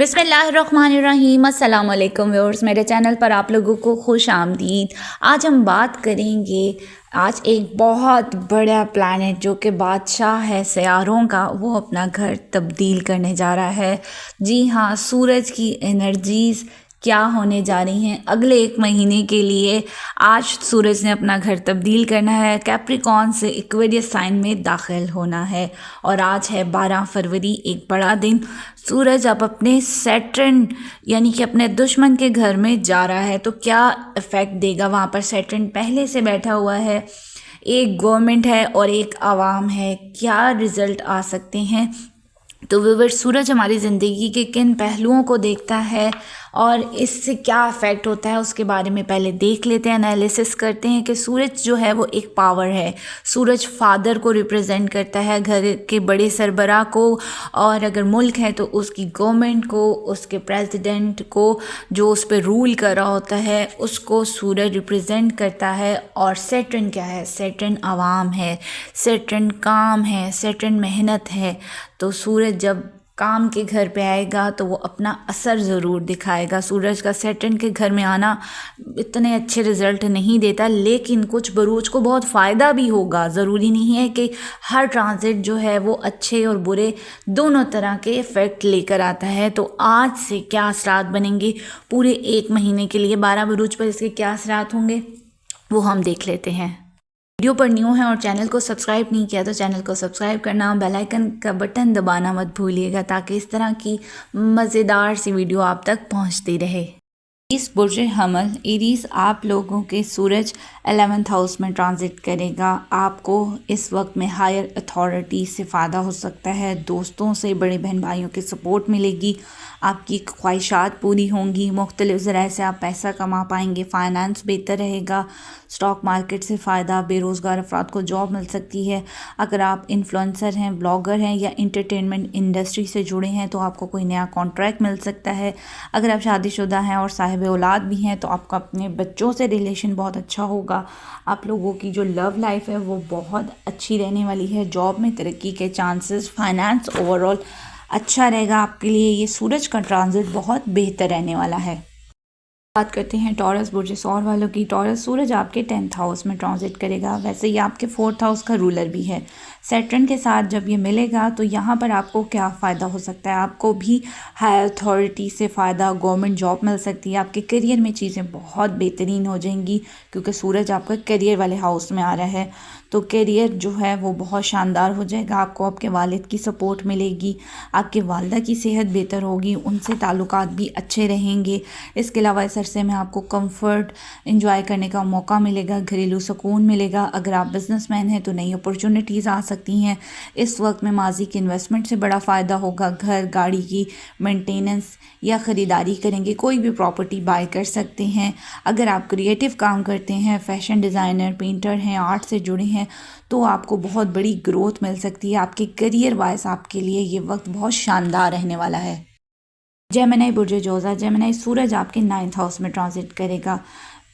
बिस्मिल्लाहिर्रहमानिर्रहीम। अस्सलाम वालेकुम व्यूअर्स, मेरे चैनल पर आप लोगों को खुश आमदीद। आज हम बात करेंगे, आज एक बहुत बड़ा प्लैनेट जो कि बादशाह है सियारों का, वो अपना घर तब्दील करने जा रहा है। जी हाँ, सूरज की एनर्जीज़ क्या होने जा रही हैं अगले 1 महीने के लिए। आज सूरज ने अपना घर तब्दील करना है, कैप्रिकॉर्न से एक्वेरियस साइन में दाखिल होना है और आज है 12 फरवरी, एक बड़ा दिन। सूरज अब अपने सैटर्न यानी कि अपने दुश्मन के घर में जा रहा है, तो क्या इफ़ेक्ट देगा वहाँ पर। सैटर्न पहले से बैठा हुआ है, एक गवर्नमेंट है और एक आवाम है, क्या रिज़ल्ट आ सकते हैं। तो व्यूअर्स, सूरज हमारी ज़िंदगी के किन पहलुओं को देखता है और इससे क्या इफ़ेक्ट होता है, उसके बारे में पहले देख लेते हैं, एनालिसिस करते हैं कि सूरज जो है वो एक पावर है। सूरज फादर को रिप्रेजेंट करता है, घर के बड़े सरबराह को, और अगर मुल्क है तो उसकी गवर्नमेंट को, उसके प्रेसिडेंट को, जो उस पर रूल कर रहा होता है उसको सूरज रिप्रेजेंट करता है। और सैटर्न क्या है? सैटर्न आवाम है, सैटर्न काम है, सैटर्न मेहनत है। तो सूरज जब काम के घर पे आएगा तो वो अपना असर ज़रूर दिखाएगा। सूरज का सैटर्न के घर में आना इतने अच्छे रिज़ल्ट नहीं देता, लेकिन कुछ बरूज को बहुत फ़ायदा भी होगा। ज़रूरी नहीं है कि हर ट्रांजिट जो है वो अच्छे और बुरे दोनों तरह के इफ़ेक्ट लेकर आता है। तो आज से क्या असरात बनेंगे पूरे 1 महीने के लिए, 12 बरूज पर इसके क्या असरात होंगे वो हम देख लेते हैं। वीडियो पर न्यू है और चैनल को सब्सक्राइब नहीं किया तो चैनल को सब्सक्राइब करना, बेल आइकन का बटन दबाना मत भूलिएगा, ताकि इस तरह की मज़ेदार सी वीडियो आप तक पहुंचती रहे। इस बुर्ज हमल एरीज आप लोगों के सूरज 11th हाउस में ट्रांजिट करेगा। आपको इस वक्त में हायर अथॉरिटी से फ़ायदा हो सकता है, दोस्तों से, बड़े बहन भाइयों की सपोर्ट मिलेगी, आपकी ख्वाहिशात पूरी होंगी, मुख्तलिफ ज़राए से आप पैसा कमा पाएंगे, फाइनेंस बेहतर रहेगा, स्टॉक मार्केट से फ़ायदा, बेरोज़गार अफराद को जॉब मिल सकती है। अगर आप इन्फ्लुएंसर हैं, ब्लॉगर हैं या इंटरटेनमेंट इंडस्ट्री से जुड़े हैं तो आपको कोई नया कॉन्ट्रैक्ट मिल सकता है। अगर आप शादीशुदा हैं और साहिब औलाद भी हैं तो आपका अपने बच्चों से रिलेशन बहुत अच्छा होगा। आप लोगों की जो लव लाइफ है वो बहुत अच्छी रहने वाली है। जॉब में तरक्की के चांसेस, फाइनेंस ओवरऑल अच्छा रहेगा आपके लिए। ये सूरज का ट्रांजिट बहुत बेहतर रहने वाला है। बात करते हैं टॉरस बुर्ज सौर वालों की। टॉरस सूरज आपके 10th हाउस में ट्रांजिट करेगा। वैसे ये आपके 4th हाउस का रूलर भी है। सैटर्न के साथ जब ये मिलेगा तो यहाँ पर आपको क्या फ़ायदा हो सकता है? आपको भी हाई अथॉरिटी से फ़ायदा, गवर्नमेंट जॉब मिल सकती है, आपके करियर में चीज़ें बहुत बेहतरीन हो जाएंगी, क्योंकि सूरज आपका करियर वाले हाउस में आ रहा है। तो करियर जो है वो बहुत शानदार हो जाएगा। आपको आपके वालिद की सपोर्ट मिलेगी, आपके वालदा की सेहत बेहतर होगी, उनसे ताल्लुकात भी अच्छे रहेंगे। इसके अलावा इस अरसे में आपको कंफर्ट इंजॉय करने का मौका मिलेगा, घरेलू सुकून मिलेगा। अगर आप बिजनेसमैन हैं तो नई अपॉर्चुनिटीज़ आ सकती हैं। इस वक्त में माजी की इन्वेस्टमेंट से बड़ा फ़ायदा होगा। घर गाड़ी की मेंटेनेंस या ख़रीदारी करेंगे, कोई भी प्रॉपर्टी बाय कर सकते हैं। अगर आप क्रिएटिव काम करते हैं, फैशन डिज़ाइनर, पेंटर हैं, आर्ट से जुड़े हैं, तो आपको बहुत बड़ी ग्रोथ मिल सकती है। आपके करियर वाइज आपके लिए ये वक्त बहुत शानदार रहने वाला है। जेमिनी बुर्ज जोज़ा, जेमिनी सूरज आपके 9th हाउस में ट्रांजिट करेगा।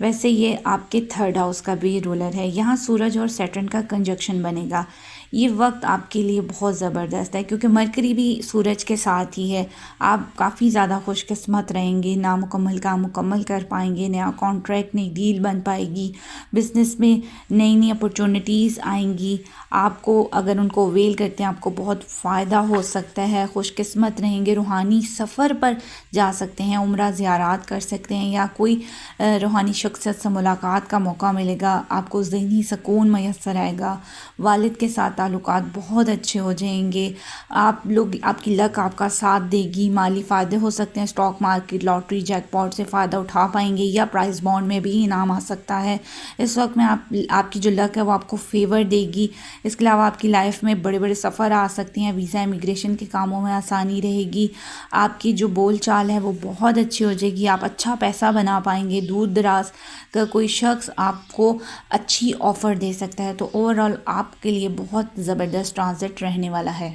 वैसे ये आपके 3rd हाउस का भी रूलर है। यहाँ सूरज और सैटर्न का कंजक्शन बनेगा। ये वक्त आपके लिए बहुत ज़बरदस्त है, क्योंकि मरकरी भी सूरज के साथ ही है। आप काफ़ी ज़्यादा खुशकिस्मत रहेंगे, नामुकम्मल काम मुकम्मल कर पाएंगे, नया कॉन्ट्रैक्ट, नई डील बन पाएगी, बिज़नेस में नई नई अपॉर्चुनिटीज़ आएंगी। आपको अगर उनको अवेल करते हैं आपको बहुत फ़ायदा हो सकता है। खुशकिस्मत रहेंगे, रूहानी सफ़र पर जा सकते हैं, उम्रा ज़ियारात कर सकते हैं, या कोई रूहानी शख्सियत से मुलाकात का मौका मिलेगा। आपको ज़हनी सुकून मैसर आएगा, वालिद के साथ ताल्लुकात बहुत अच्छे हो जाएंगे। आप लोग, आपकी लक आपका साथ देगी, माली फ़ायदे हो सकते हैं, स्टॉक मार्केट, लॉटरी, जैकपॉट से फ़ायदा उठा पाएंगे, या प्राइस बॉन्ड में भी इनाम आ सकता है। इस वक्त में आपकी जो लक है वो आपको फेवर देगी। इसके अलावा आपकी लाइफ में बड़े बड़े सफ़र आ सकते हैं, वीज़ा इमिग्रेशन के कामों में आसानी रहेगी। आपकी जो बोल चाल है वो बहुत अच्छी हो जाएगी, आप अच्छा पैसा बना पाएंगे। दूर दराज का कोई शख्स आपको अच्छी ऑफ़र दे सकता है। तो ओवरऑल आपके लिए बहुत ज़बरदस्त ट्रांजिट रहने वाला है।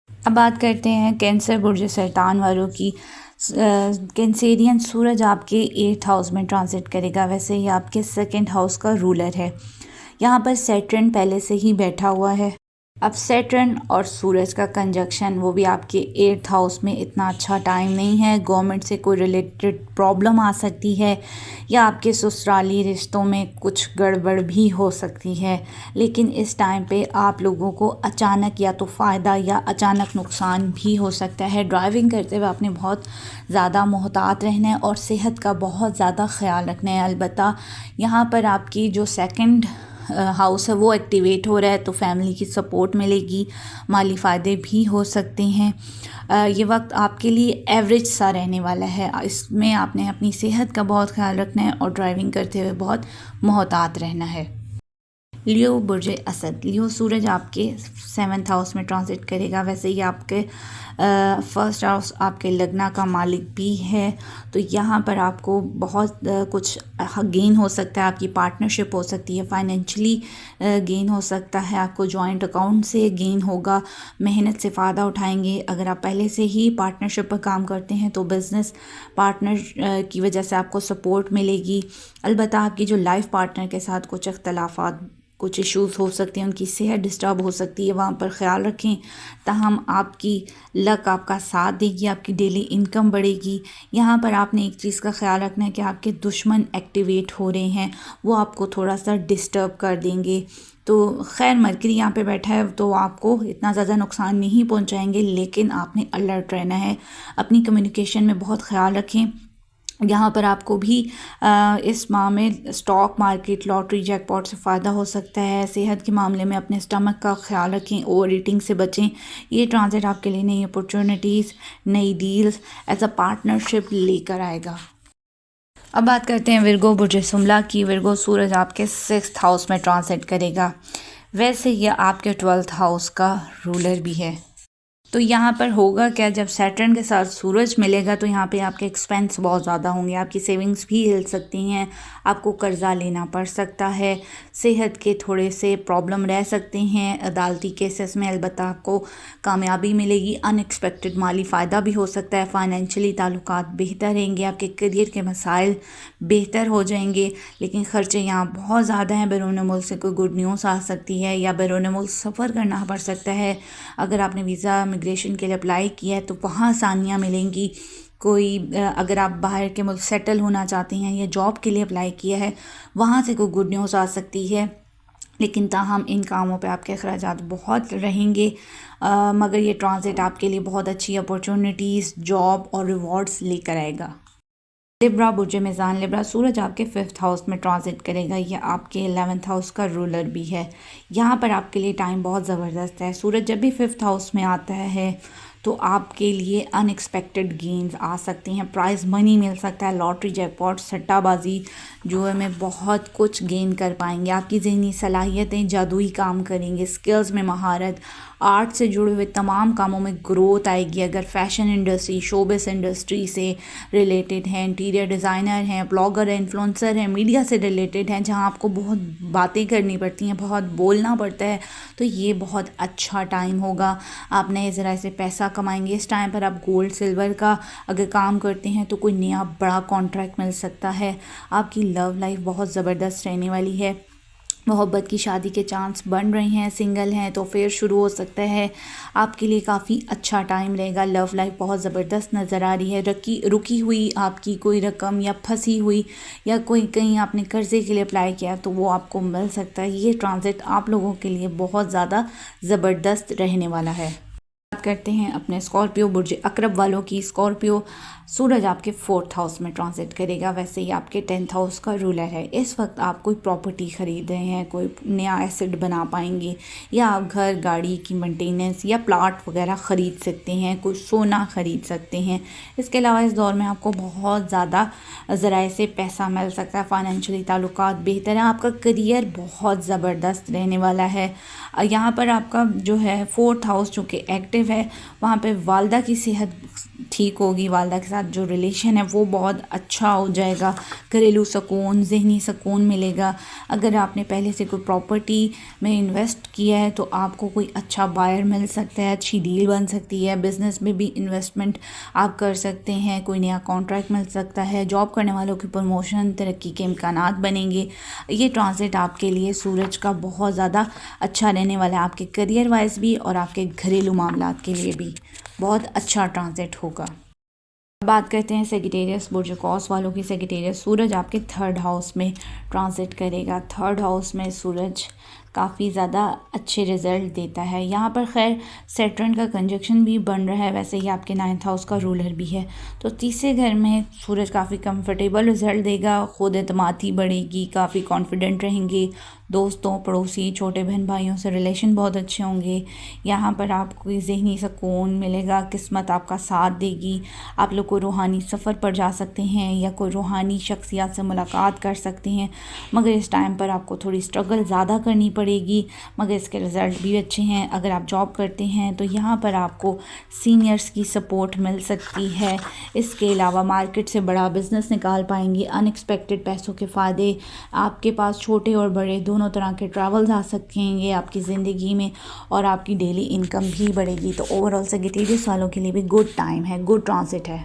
अब बात करते हैं कैंसर बुर्ज सरतान वालों की। कैंसेरियन सूरज आपके 8th हाउस में ट्रांजिट करेगा। वैसे ये आपके 2nd हाउस का रूलर है। यहाँ पर सैटर्न पहले से ही बैठा हुआ है। अब सैटर्न और सूरज का कंजक्शन, वो भी आपके 8th हाउस में, इतना अच्छा टाइम नहीं है। गवर्नमेंट से कोई रिलेटेड प्रॉब्लम आ सकती है या आपके ससुराली रिश्तों में कुछ गड़बड़ भी हो सकती है। लेकिन इस टाइम पे आप लोगों को अचानक या तो फ़ायदा या अचानक नुकसान भी हो सकता है। ड्राइविंग करते हुए आपने बहुत ज़्यादा मोहतात रहना है और सेहत का बहुत ज़्यादा ख़्याल रखना है। अलबत्ता यहाँ पर आपकी जो सेकंड हाउस है वो एक्टिवेट हो रहा है, तो फैमिली की सपोर्ट मिलेगी, माली फ़ायदे भी हो सकते हैं। ये वक्त आपके लिए एवरेज सा रहने वाला है। इसमें आपने अपनी सेहत का बहुत ख्याल रखना है और ड्राइविंग करते हुए बहुत मोहतात रहना है। लियो बुर्ज असद, लियो सूरज आपके 7th हाउस में ट्रांजिट करेगा। वैसे ही आपके फर्स्ट हाउस आपके लगना का मालिक भी है, तो यहाँ पर आपको बहुत कुछ गेन हो सकता है। आपकी पार्टनरशिप हो सकती है, फाइनेंशियली गेन हो सकता है, आपको जॉइंट अकाउंट से गेन होगा, मेहनत से फ़ायदा उठाएंगे। अगर आप पहले से ही पार्टनरशिप पर काम करते हैं तो बिज़नेस पार्टनर की वजह से आपको सपोर्ट मिलेगी। अलबत्ता आपकी जो लाइफ पार्टनर के साथ कुछ इख्तलाफात, कुछ इश्यूज़ हो सकते हैं, उनकी सेहत डिस्टर्ब हो सकती है, वहाँ पर ख़्याल रखें। ताहम आपकी लक आपका साथ देगी, आपकी डेली इनकम बढ़ेगी। यहाँ पर आपने एक चीज़ का ख्याल रखना है कि आपके दुश्मन एक्टिवेट हो रहे हैं, वो आपको थोड़ा सा डिस्टर्ब कर देंगे। तो खैर मरकरी यहाँ पे बैठा है तो आपको इतना ज़्यादा नुकसान नहीं पहुँचाएंगे, लेकिन आपने अलर्ट रहना है। अपनी कम्युनिकेशन में बहुत ख़्याल रखें। यहाँ पर आपको भी इस माह में स्टॉक मार्केट, लॉटरी, जैकपॉट से फ़ायदा हो सकता है। सेहत के मामले में अपने स्टमक का ख्याल रखें, ओवर ईटिंग से बचें। ये ट्रांजिट आपके लिए नई अपॉर्चुनिटीज़, नई डील्स एज अ पार्टनरशिप लेकर आएगा। अब बात करते हैं विरगो बुर्ज सुमला की। विरगो सूरज आपके 6th हाउस में ट्रांजिट करेगा। वैसे ये आपके 12th हाउस का रूलर भी है। तो यहाँ पर होगा क्या, जब सैटर्न के साथ सूरज मिलेगा तो यहाँ पे आपके एक्सपेंस बहुत ज़्यादा होंगे, आपकी सेविंग्स भी हिल सकती हैं, आपको कर्ज़ा लेना पड़ सकता है, सेहत के थोड़े से प्रॉब्लम रह सकते हैं। अदालती केसेस में अलबत्ता आपको कामयाबी मिलेगी, अनएक्सपेक्टेड माली फ़ायदा भी हो सकता है। फाइनेंशियली ताल्लुकात बेहतर रहेंगे, आपके करियर के मसाइल बेहतर हो जाएंगे। लेकिन ख़र्चे यहाँ बहुत ज़्यादा हैं। बैरून मुल्क से कोई गुड न्यूज़ आ सकती है या बैरून मुल्क सफ़र करना पड़ सकता है। अगर आपने वीज़ा इमिग्रेशन के लिए अप्लाई किया है तो वहाँ आसानियाँ मिलेंगी। कोई अगर आप बाहर के मुल्क सेटल होना चाहते हैं या जॉब के लिए अप्लाई किया है, वहाँ से कोई गुड न्यूज़ आ सकती है। लेकिन ताहम इन कामों पे आपके अखराजात बहुत रहेंगे, मगर ये ट्रांजिट आपके लिए बहुत अच्छी अपॉर्चुनिटीज़, जॉब और रिवॉर्ड्स लेकर आएगा। लिब्रा बुर्ज मीज़ान, लिब्रा सूरज आपके 5th हाउस में ट्रांजिट करेगा। यह आपके 11th हाउस का रूलर भी है। यहाँ पर आपके लिए टाइम बहुत ज़बरदस्त है। सूरज जब भी 5th हाउस में आता है तो आपके लिए अनएक्सपेक्टेड गेन्स आ सकते हैं, प्राइज़ मनी मिल सकता है, लॉटरी, जैकपॉट, सट्टाबाजी, जुए में बहुत कुछ गेन कर पाएंगे। आपकी ज़हनी सलाहियतें जादुई काम करेंगे, स्किल्स में महारत, आर्ट से जुड़े हुए तमाम कामों में ग्रोथ आएगी। अगर फैशन इंडस्ट्री, शोबिस इंडस्ट्री से रिलेटेड हैं, इंटीरियर डिज़ाइनर हैं, ब्लॉगर हैं, इन्फ्लुएंसर हैं, मीडिया से रिलेटेड हैं, जहां आपको बहुत बातें करनी पड़ती हैं, बहुत बोलना पड़ता है, तो ये बहुत अच्छा टाइम होगा। आप नए ज़राए से पैसा कमाएंगे। इस टाइम पर आप गोल्ड सिल्वर का अगर काम करते हैं तो कोई नया बड़ा कॉन्ट्रैक्ट मिल सकता है। आपकी लव लाइफ बहुत ज़बरदस्त रहने वाली है। मोहब्बत की शादी के चांस बन रहे हैं। सिंगल हैं तो फिर शुरू हो सकता है। आपके लिए काफ़ी अच्छा टाइम रहेगा। लव लाइफ बहुत ज़बरदस्त नज़र आ रही है। रुकी हुई आपकी कोई रकम या फंसी हुई या कोई कहीं आपने कर्ज़े के लिए अप्लाई किया तो वो आपको मिल सकता है। ये ट्रांजिट आप लोगों के लिए बहुत ज़्यादा ज़बरदस्त रहने वाला है। बात करते हैं अपने स्कॉर्पियो बुर्ज अकरब वालों की। स्कॉर्पियो सूरज आपके 4th हाउस में ट्रांजिट करेगा। वैसे ही आपके 10th हाउस का रूलर है। इस वक्त आप कोई प्रॉपर्टी ख़रीद रहे हैं, कोई नया एसेट बना पाएंगे, या आप घर, गाड़ी की मेंटेनेंस या प्लाट वगैरह ख़रीद सकते हैं, कोई सोना ख़रीद सकते हैं। इसके अलावा इस दौर में आपको बहुत ज़्यादा ज़राए से पैसा मिल सकता है। फाइनेंशियली ताल्लुकात बेहतर है। आपका करियर बहुत ज़बरदस्त रहने वाला है। यहाँ पर आपका जो है 4th हाउस जो कि एक्टिव है, वहाँ पे वालदा की सेहत ठीक होगी, वालदा के साथ जो रिलेशन है वो बहुत अच्छा हो जाएगा, घरेलू सुकून, ज़हनी सुकून मिलेगा। अगर आपने पहले से कोई प्रॉपर्टी में इन्वेस्ट किया है तो आपको कोई अच्छा बायर मिल सकता है, अच्छी डील बन सकती है। बिज़नेस में भी इन्वेस्टमेंट आप कर सकते हैं, कोई नया कॉन्ट्रैक्ट मिल सकता है। जॉब करने वालों की प्रमोशन, तरक्की के इम्कानात बनेंगे। ये ट्रांजिट आपके लिए सूरज का बहुत ज़्यादा अच्छा रहने वाला है, आपके करियर वाइज भी और आपके घरेलू मामलात के लिए भी बहुत अच्छा ट्रांजिट होगा। बात करते हैं सेगिटेरियस बुर्ज कौस वालों की। सेगिटेरियस सूरज आपके 3rd हाउस में ट्रांजिट करेगा। 3rd हाउस में सूरज काफ़ी ज़्यादा अच्छे रिजल्ट देता है। यहाँ पर खैर सैटर्न का कंजक्शन भी बन रहा है, वैसे ही आपके 9th हाउस का रूलर भी है, तो तीसरे घर में सूरज काफ़ी कंफर्टेबल रिजल्ट देगा। खुद एतमादी बढ़ेगी, काफ़ी कॉन्फिडेंट रहेंगे। दोस्तों, पड़ोसी, छोटे बहन भाइयों से रिलेशन बहुत अच्छे होंगे। यहाँ पर आपको ज़हनी सुकून मिलेगा, किस्मत आपका साथ देगी। आप लोग को रूहानी सफ़र पर जा सकते हैं या कोई रूहानी शख्सियत से मुलाकात कर सकते हैं, मगर इस टाइम पर आपको थोड़ी स्ट्रगल ज़्यादा करनी पड़ेगी, मगर इसके रिज़ल्ट भी अच्छे हैं। अगर आप जॉब करते हैं तो यहाँ पर आपको सीनियर्स की सपोर्ट मिल सकती है। इसके अलावा मार्केट से बड़ा बिज़नेस निकाल पाएंगे, अनएक्सपेक्टेड पैसों के फ़ायदे आपके पास, छोटे और बड़े दोनों तरह के ट्रैवल्स आ सकेंगे आपकी ज़िंदगी में, और आपकी डेली इनकम भी बढ़ेगी। तो ओवरऑल सेगिटेरियस वालों के लिए भी गुड टाइम है, गुड ट्रांजिट है।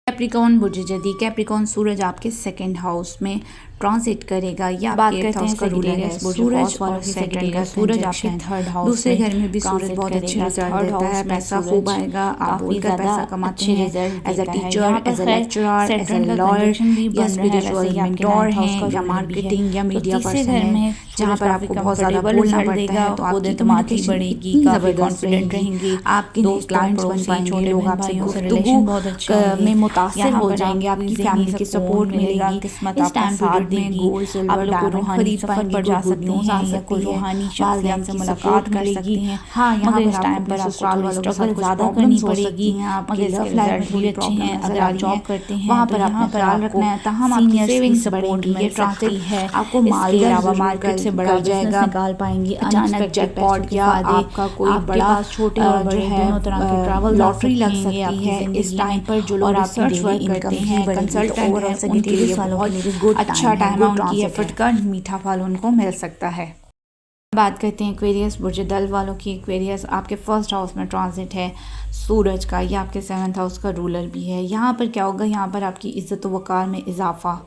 कैप्रिकॉर्न बुर्ज जदी, कैप्रिकॉर्न सूरज आपके 2nd हाउस में ट्रांजिट करेगा। या बात करते हैं सेगिटेरियस सूरज और सैटर्न का। सूरज आपके 3rd हाउस, दूसरे घर में भी सूरज बहुत अच्छे रिजल्ट देता है, पैसा खूब आएगा, आप बोलकर पैसा कमाते हैं as a teacher, as a lecturer, as a lawyer या स्पिरिचुअल मेंटोर हैं, या मार्केटिंग या मीडिया पर्सन है, जहाँ पर आपको बहुत ज़्यादा बोलना पड़ता है, तो आपकी एतमादी बढ़ेगी, काफ़ी कॉन्फिडेंट रहेंगे, आपके दोस्त क्लाइंट्स बन पाएंगे, लोग आपसे गुफ्तगू में मुतासिर हो जाएंगे, आपकी फैमिली की सपोर्ट मिलेगी, किस्मत आपका साथ देगी। आप लोग को रूहानी सफर पर जा सकते हैं या कोई रूहानी शख्सियत से मुलाकात कर सकते हैं। हाँ, मगर इस टाइम पर आपको स्ट्रगल ज़्यादा करनी पड़ेगी, मगर इसके रिजल्ट भी अच्छे हैं। अगर आप जॉब करते हैं वहाँ पर अपना ख्याल रखना है, तहम आपकी सेविंग्स बढ़ेंगी, ये ट्रांसफर है। आपको माल के अलावा मार्केट से बड़ा जाएगा, निकाल पाएंगे, अचानक जैकपॉट या आपका कोई बड़ा छोटे और बड़े दोनों तरह के ट्रैवल लॉटरी लग सकती है इस टाइम पर। जो लोग रिसर्च वर्क करते हैं, कंसल्टेंट हैं, उनके लिए बहुत अच्छा टाइम है, उनकी एफर्ट का मीठा फल उनको मिल सकता है। बात करते हैं एक्वेरियस बुर्ज दल वालों की। एक्वेरियस आपके 1st हाउस में ट्रांजिट है सूरज का, या आपके 7th हाउस का रूलर भी है। यहाँ पर क्या होगा, यहाँ पर आपकी इज़्ज़त व वक़ार में इजाफा,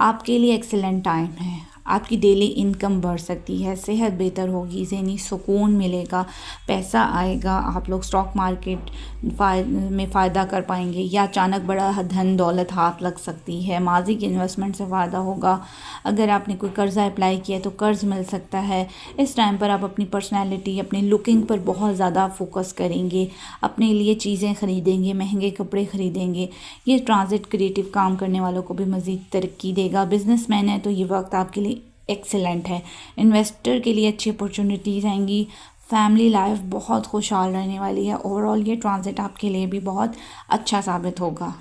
आपके लिए एक्सीलेंट टाइम है। आपकी डेली इनकम बढ़ सकती है, सेहत बेहतर होगी, ज़हनी सुकून मिलेगा, पैसा आएगा, आप लोग स्टॉक मार्केट में फ़ायदा कर पाएंगे, या अचानक बड़ा धन दौलत हाथ लग सकती है, माजी की इन्वेस्टमेंट से फ़ायदा होगा। अगर आपने कोई कर्ज़ा अप्लाई किया तो कर्ज़ मिल सकता है। इस टाइम पर आप अपनी पर्सनैलिटी, अपनी लुकिंग पर बहुत ज़्यादा फोकस करेंगे, अपने लिए चीज़ें ख़रीदेंगे, महंगे कपड़े ख़रीदेंगे। ये ट्रांजिट क्रिएटिव काम करने वालों को भी मज़ीद तरक्की देगा। बिजनेसमैन है तो ये वक्त आपके लिए एक्सीलेंट है। इन्वेस्टर के लिए अच्छी अपॉर्चुनिटीज़ आएंगी। फैमिली लाइफ बहुत खुशहाल रहने वाली है। ओवरऑल ये ट्रांजिट आपके लिए भी बहुत अच्छा साबित होगा।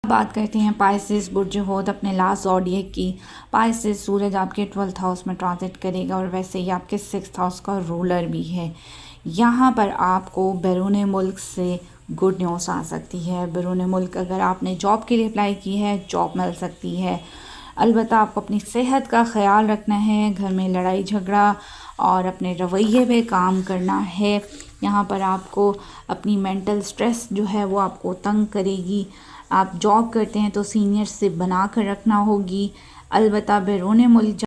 बात करते हैं पाइसेस बुर्ज होद अपने लास्ट ज़ोडिएक की। पाइसेस सूरज आपके 12th हाउस में ट्रांजिट करेगा और वैसे ही आपके 6th हाउस का रूलर भी है। यहाँ पर आपको बैरून मुल्क से गुड न्यूज़ आ सकती है। बैरून मुल्क अगर आपने जॉब के लिए अप्लाई की है, जॉब मिल सकती है। अलबत्ता आपको अपनी सेहत का ख्याल रखना है, घर में लड़ाई झगड़ा और अपने रवैये पे काम करना है। यहाँ पर आपको अपनी मेंटल स्ट्रेस जो है वो आपको तंग करेगी। आप जॉब करते हैं तो सीनियर से बना कर रखना होगी। अलबत्ता बैरून मुल्क